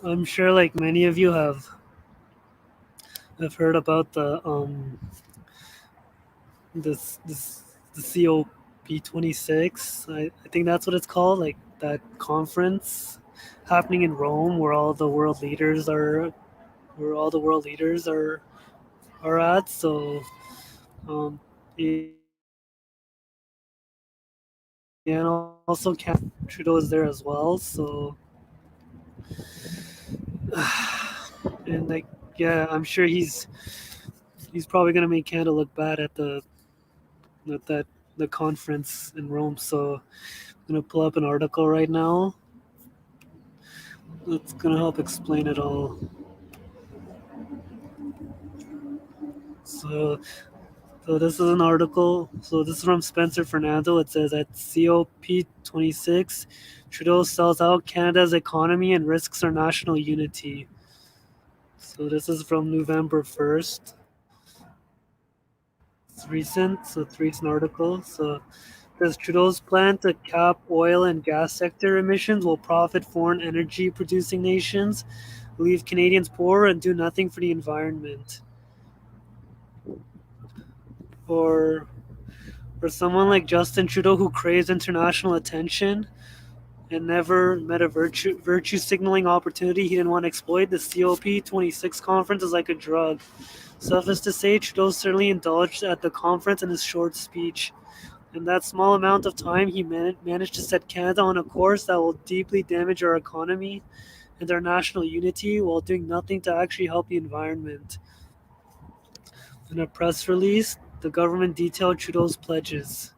I'm sure like many of you have heard about this the COP26. I think that's what it's called, like that conference happening in Rome where all the world leaders are at. So um and also Trudeau is there as well. So and like yeah, I'm sure he's probably gonna make Canada look bad at that the conference in Rome. So I'm gonna pull up an article right now that's gonna help explain it all. So so this is an article. So this is from Spencer Fernando. It says at COP26, Trudeau sells out Canada's economy and risks our national unity. So this is from November 1st. It's recent, so it's a recent article. So says Trudeau's plan to cap oil and gas sector emissions will profit foreign energy producing nations, leave Canadians poor, and do nothing for the environment. Or for someone like Justin Trudeau who craves international attention and never met a virtue signaling opportunity he didn't want to exploit, the COP26 conference is like a drug. Suffice to say, Trudeau certainly indulged at the conference in his short speech. In that small amount of time, he managed to set Canada on a course that will deeply damage our economy and our national unity while doing nothing to actually help the environment. In a press release, the government detailed Trudeau's pledges.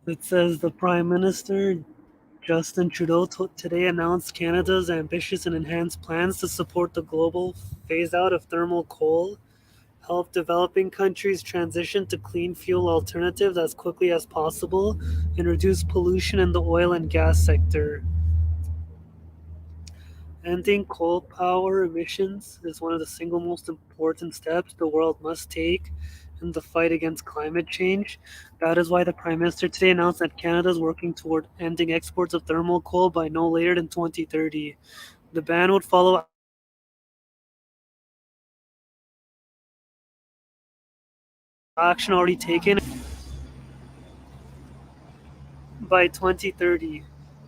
It says the Prime Minister Justin Trudeau today announced Canada's ambitious and enhanced plans to support the global phase out of thermal coal, help developing countries transition to clean fuel alternatives as quickly as possible, and reduce pollution in the oil and gas sector. Ending coal power emissions is one of the single most important steps the world must take in the fight against climate change. That is why the Prime Minister today announced that Canada is working toward ending exports of thermal coal by no later than 2030. The ban would follow action already taken by 2030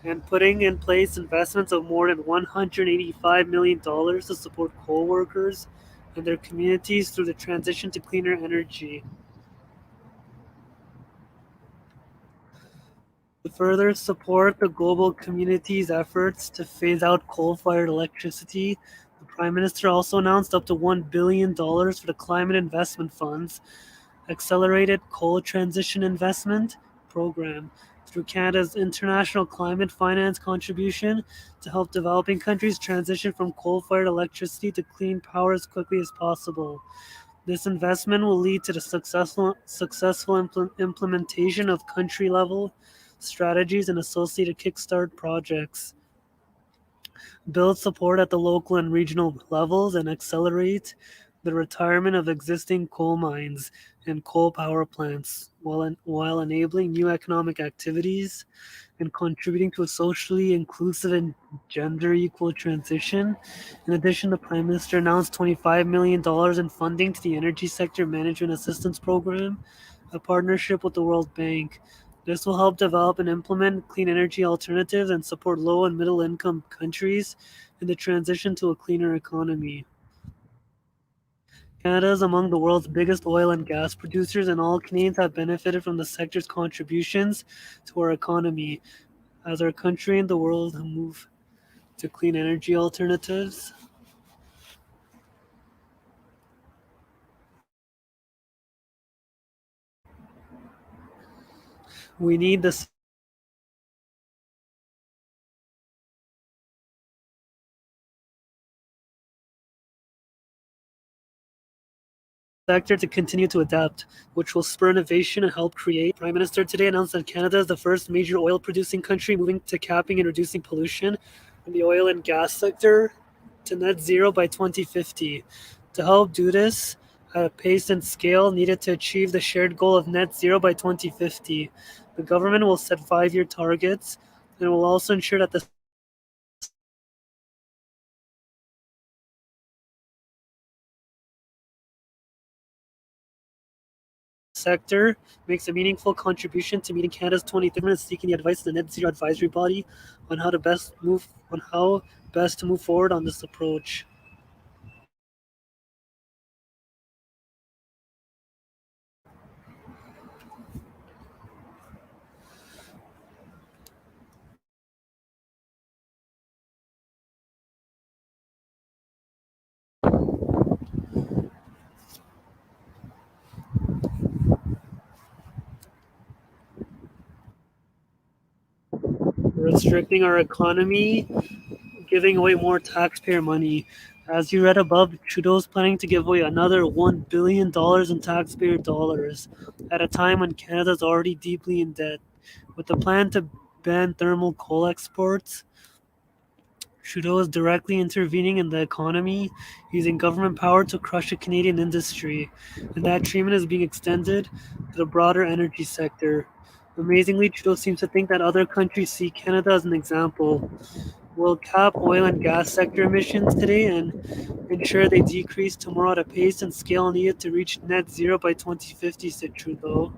and putting in place investments of more than $185 million to support coal workers and their communities through the transition to cleaner energy. To further support the global community's efforts to phase out coal-fired electricity, the Prime Minister also announced up to $1 billion for the Climate Investment Fund's Accelerated Coal Transition Investment Program through Canada's International Climate Finance contribution to help developing countries transition from coal-fired electricity to clean power as quickly as possible. This investment will lead to the successful implementation of country-level strategies and associated kickstart projects, build support at the local and regional levels, and accelerate the retirement of existing coal mines and coal power plants while enabling new economic activities and contributing to a socially inclusive and gender equal transition. In addition, the Prime Minister announced $25 million in funding to the Energy Sector Management Assistance Program, a partnership with the World Bank. This will help develop and implement clean energy alternatives and support low and middle income countries in the transition to a cleaner economy. Canada is among the world's biggest oil and gas producers, and all Canadians have benefited from the sector's contributions to our economy. As our country and the world move to clean energy alternatives, we need the sector to continue to adapt, which will spur innovation and help create. Prime Minister today announced that Canada is the first major oil producing country moving to capping and reducing pollution in the oil and gas sector to net zero by 2050. To help do this at a pace and scale needed to achieve the shared goal of net zero by 2050, the government will set 5-year targets and will also ensure that the sector makes a meaningful contribution to meeting Canada's 2030 and seeking the advice of the Net Zero Advisory Body on how best to move forward on this approach. Restricting our economy, giving away more taxpayer money. As you read above, Trudeau's planning to give away another $1 billion in taxpayer dollars at a time when Canada is already deeply in debt. With the plan to ban thermal coal exports, Trudeau is directly intervening in the economy, using government power to crush the Canadian industry, and that treatment is being extended to the broader energy sector. Amazingly, Trudeau seems to think that other countries see Canada as an example. We'll cap oil and gas sector emissions today and ensure they decrease tomorrow at a pace and scale needed to reach net zero by 2050, said Trudeau.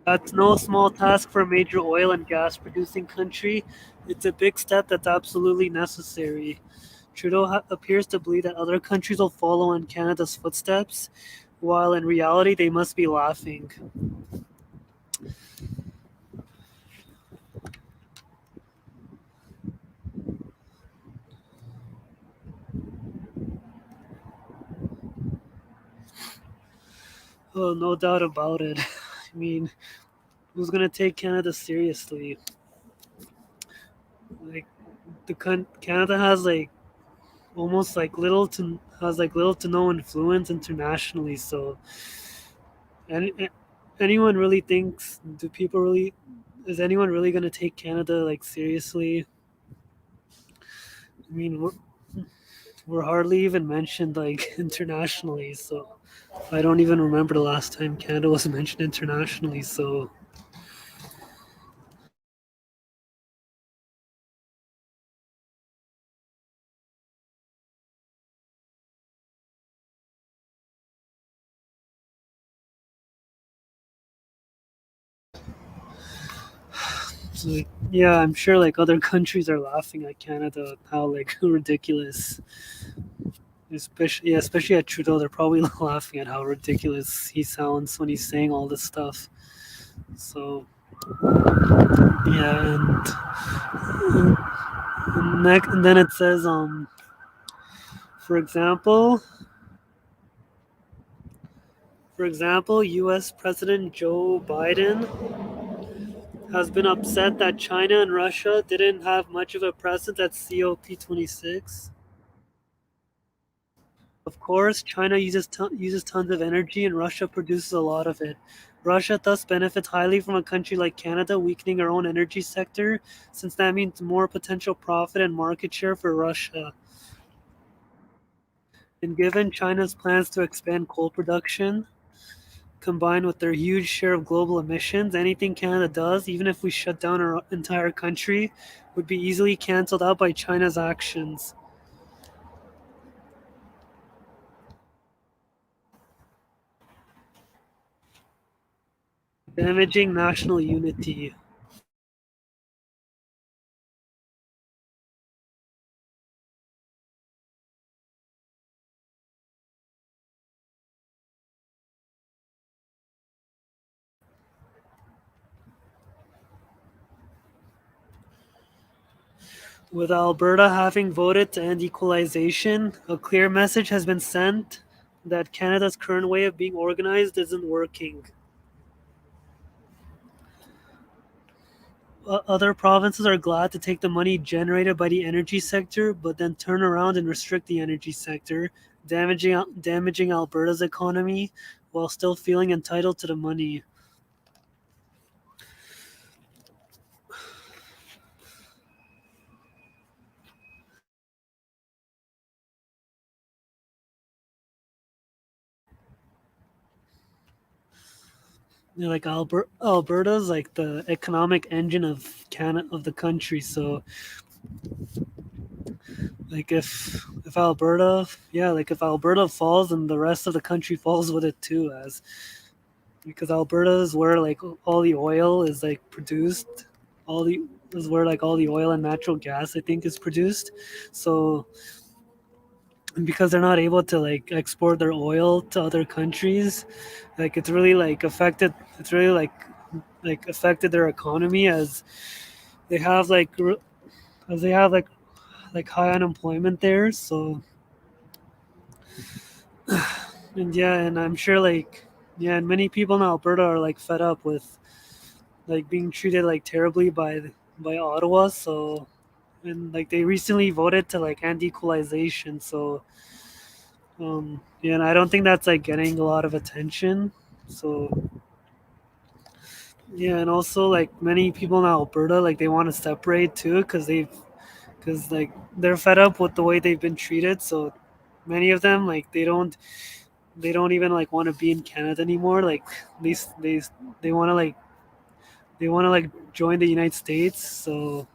That's no small task for a major oil and gas producing country. It's a big step that's absolutely necessary. Trudeau appears to believe that other countries will follow in Canada's footsteps, while in reality they must be laughing. Oh, no doubt about it. I mean, who's gonna take Canada seriously? Like Canada has almost little to no influence internationally. So, any, anyone really thinks? Do people really? Is anyone really gonna take Canada seriously? I mean, we're hardly even mentioned internationally. So I don't even remember the last time Canada was mentioned internationally. So yeah, I'm sure other countries are laughing at Canada how ridiculous. Especially at Trudeau, they're probably laughing at how ridiculous he sounds when he's saying all this stuff. So yeah, and then it says, for example, U.S. President Joe Biden has been upset that China and Russia didn't have much of a presence at COP26. Of course, China uses tons of energy and Russia produces a lot of it. Russia thus benefits highly from a country like Canada weakening our own energy sector, since that means more potential profit and market share for Russia. And given China's plans to expand coal production, combined with their huge share of global emissions, anything Canada does, even if we shut down our entire country, would be easily cancelled out by China's actions, damaging national unity. With Alberta having voted to end equalization, a clear message has been sent that Canada's current way of being organized isn't working. Other provinces are glad to take the money generated by the energy sector, but then turn around and restrict the energy sector, damaging Alberta's economy while still feeling entitled to the money. You know, like Alberta's like the economic engine of Canada of the country. So like if Alberta, yeah, like if Alberta falls, then the rest of the country falls with it too, as because Alberta is where like all the oil is like produced, all the is where like all the oil and natural gas I think is produced. So and because they're not able to like export their oil to other countries, like it's really like affected. It's really like affected their economy as they have like as they have like high unemployment there. So and yeah, and I'm sure like yeah, and many people in Alberta are like fed up with like being treated like terribly by Ottawa. So and like they recently voted to like end equalization. So yeah, and I don't think that's like getting a lot of attention. So yeah, and also like many people in Alberta like they want to separate too because like they're fed up with the way they've been treated. So many of them like they don't even like want to be in Canada anymore. Like they they want to like they want to like join the United States. So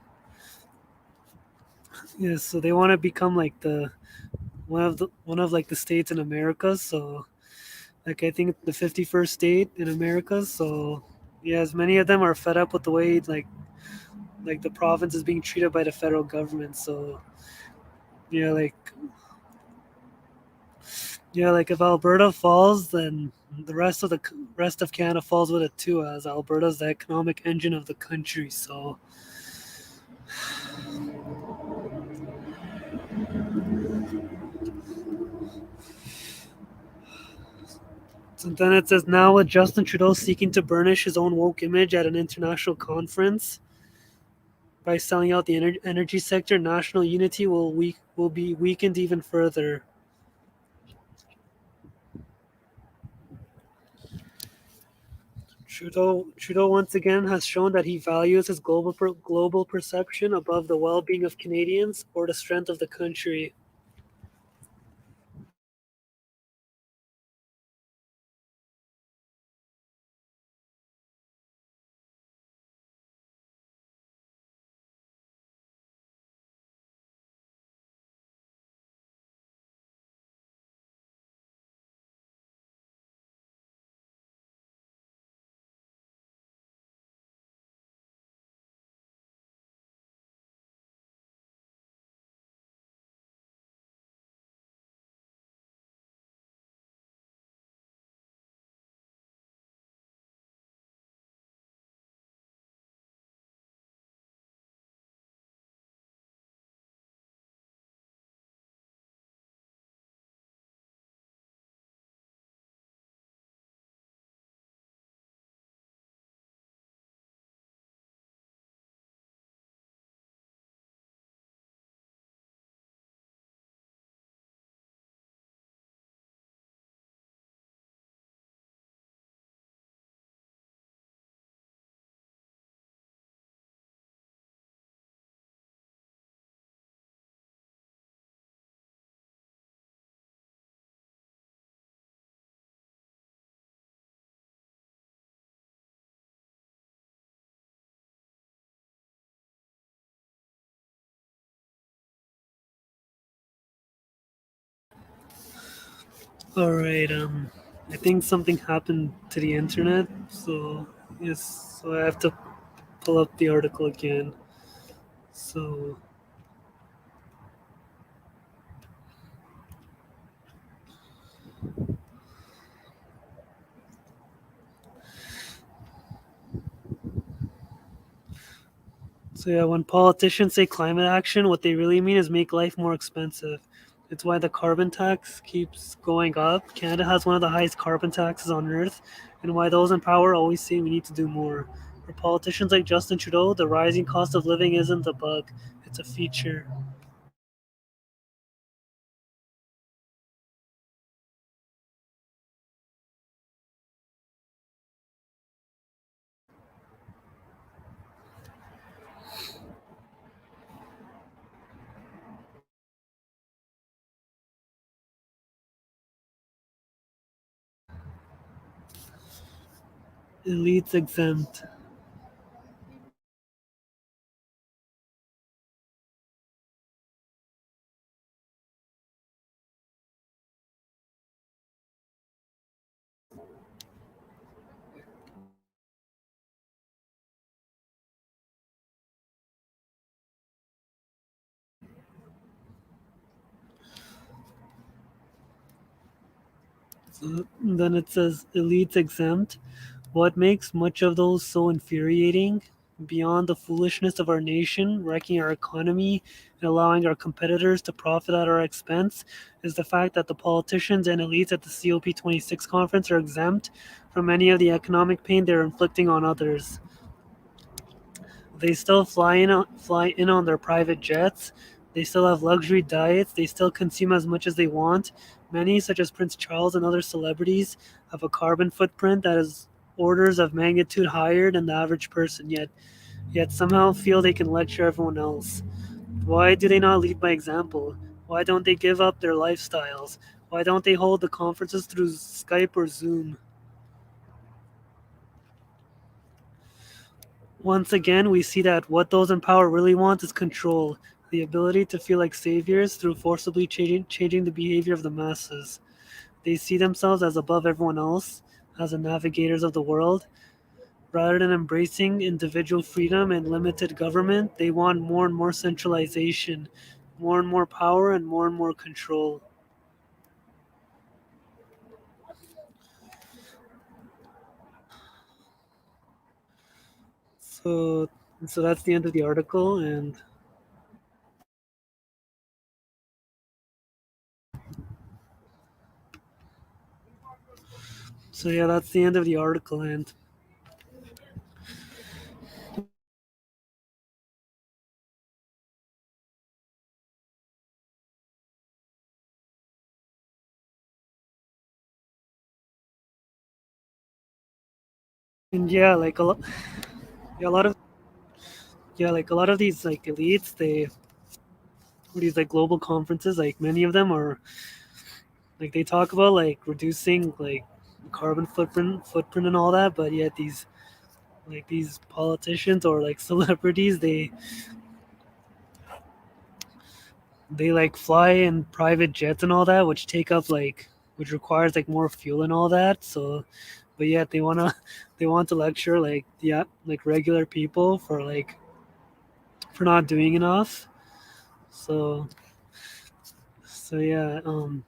yeah, so they want to become like the one of like the states in America. So like I think the 51st state in America. So yeah, as many of them are fed up with the way like the province is being treated by the federal government. So yeah, like if Alberta falls, then the rest of Canada falls with it too, as Alberta's the economic engine of the country. So and then it says now with Justin Trudeau seeking to burnish his own woke image at an international conference by selling out the energy sector, national unity will be weakened even further. Trudeau once again has shown that he values his global perception above the well-being of Canadians or the strength of the country. All right. I think something happened to the internet, so yes, so I have to pull up the article again. So So yeah, when politicians say climate action, what they really mean is make life more expensive. It's why the carbon tax keeps going up. Canada has one of the highest carbon taxes on earth, and why those in power always say we need to do more. For politicians like Justin Trudeau, the rising cost of living isn't a bug, it's a feature. Elites exempt. So then it says elites exempt. What makes much of those so infuriating, beyond the foolishness of our nation, wrecking our economy and allowing our competitors to profit at our expense, is the fact that the politicians and elites at the COP26 conference are exempt from any of the economic pain they're inflicting on others. They still fly in on their private jets. They still have luxury diets. They still consume as much as they want. Many, such as Prince Charles and other celebrities, have a carbon footprint that is orders of magnitude higher than the average person. Yet somehow feel they can lecture everyone else. Why do they not lead by example? Why don't they give up their lifestyles? Why don't they hold the conferences through Skype or Zoom? Once again, we see that what those in power really want is control, the ability to feel like saviors through forcibly changing the behavior of the masses. They see themselves as above everyone else, as the navigators of the world. Rather than embracing individual freedom and limited government, they want more and more centralization, more and more power, and more control. So, so that's the end of the article, and so yeah, that's the end of the article, and yeah, yeah, a lot of like a lot of these like elites, they these like global conferences, like many of them are like they talk about like reducing like carbon footprint and all that, but yet these politicians or like celebrities, they like fly in private jets and all that, which take up like which requires like more fuel and all that. So, but yet they want to lecture like yeah like regular people for not doing enough. So yeah, and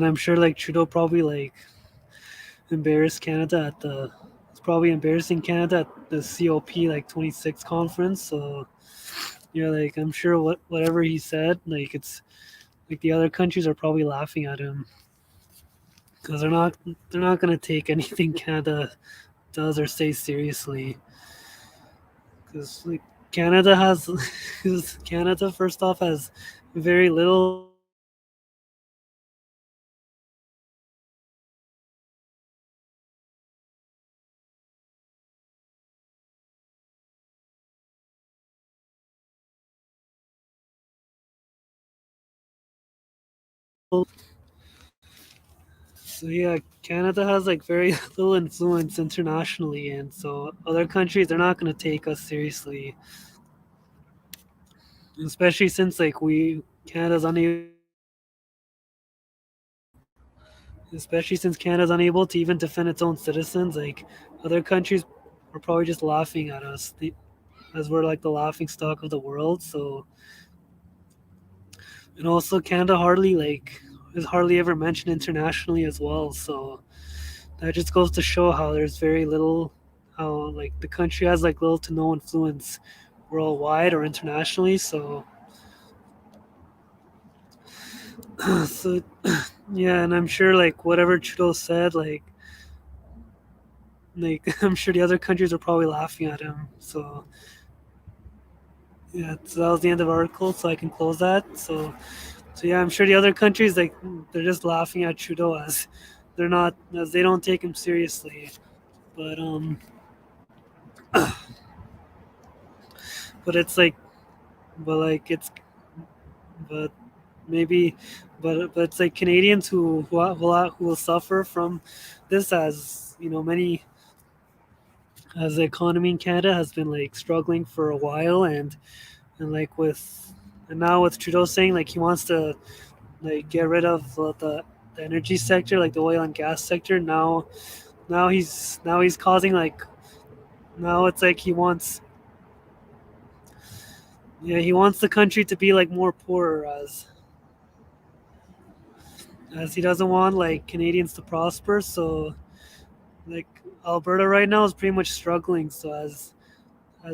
I'm sure like Trudeau probably like embarrassed Canada at the it's probably embarrassing Canada at the COP like 26 conference. So yeah, like I'm sure whatever he said, like it's like the other countries are probably laughing at him because they're not gonna take anything Canada does or say seriously. Because like Canada has, cause Canada first off has very little so yeah, Canada has like very little influence internationally, and so other countries they're not going to take us seriously, especially since like we Canada's unable, especially since Canada's unable to even defend its own citizens. Like other countries are probably just laughing at us as we're like the laughing stock of the world. So and also Canada hardly like is hardly ever mentioned internationally as well. So that just goes to show how there's very little how like the country has like little to no influence worldwide or internationally. So so yeah, and I'm sure like whatever Trudeau said, like I'm sure the other countries are probably laughing at him. So yeah, so that was the end of the article. So I can close that. So yeah, I'm sure the other countries like they're just laughing at Trudeau as they're not as they don't take him seriously. But but it's like but like it's but maybe but it's like Canadians who will suffer from this as many as the economy in Canada has been like struggling for a while and like with and now with Trudeau saying like he wants to like get rid of the energy sector like the oil and gas sector now he's causing like now it's like he wants the country to be like more poorer as he doesn't want like Canadians to prosper. So like Alberta right now is pretty much struggling. So as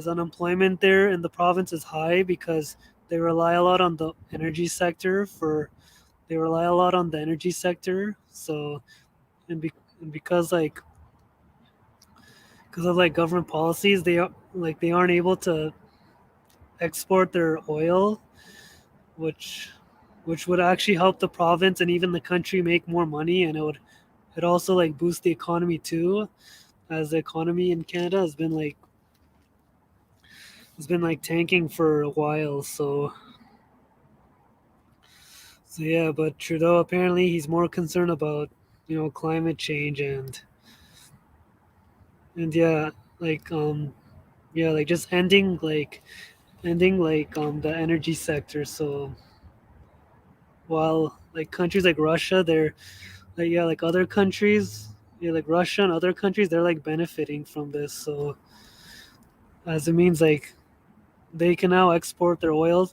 unemployment there in the province is high because they rely a lot on the energy sector for they rely a lot on the energy sector. So and, be, and because of like government policies, they aren't able to export their oil, which which would actually help the province and even the country make more money, and it also like boost the economy too, as the economy in Canada has been like tanking for a while. So yeah, but Trudeau apparently he's more concerned about climate change and like like just ending the energy sector. So while like countries like Russia, they're like other countries, like Russia and other countries, they're like benefiting from this. So as it means like they can now export their oil.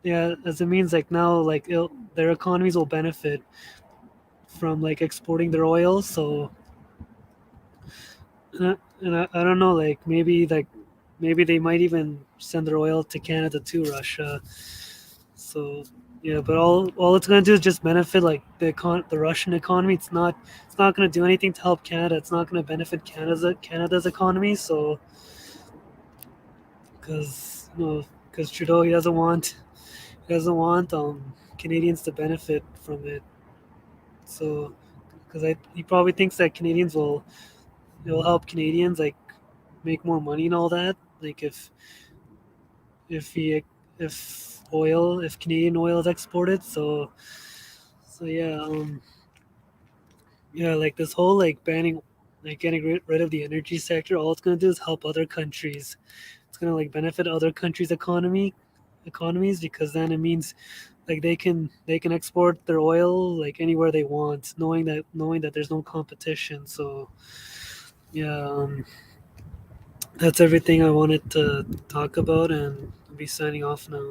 As it means like now like their economies will benefit from like exporting their oil. So and I don't know, like maybe they might even send their oil to Canada too, Russia. So yeah, but all it's gonna do is just benefit like the Russian economy. It's not gonna do anything to help Canada. It's not gonna benefit Canada's economy. So because Trudeau he doesn't want Canadians to benefit from it. So because he probably thinks that Canadians will it will help Canadians like make more money and all that. Like if he if Canadian oil is exported. So yeah, like this whole like banning like getting rid of the energy sector, all it's gonna do is help other countries. It's gonna like benefit other countries' economies because then it means like they can export their oil like anywhere they want, knowing that there's no competition. So yeah, that's everything I wanted to talk about, and I'll be signing off now.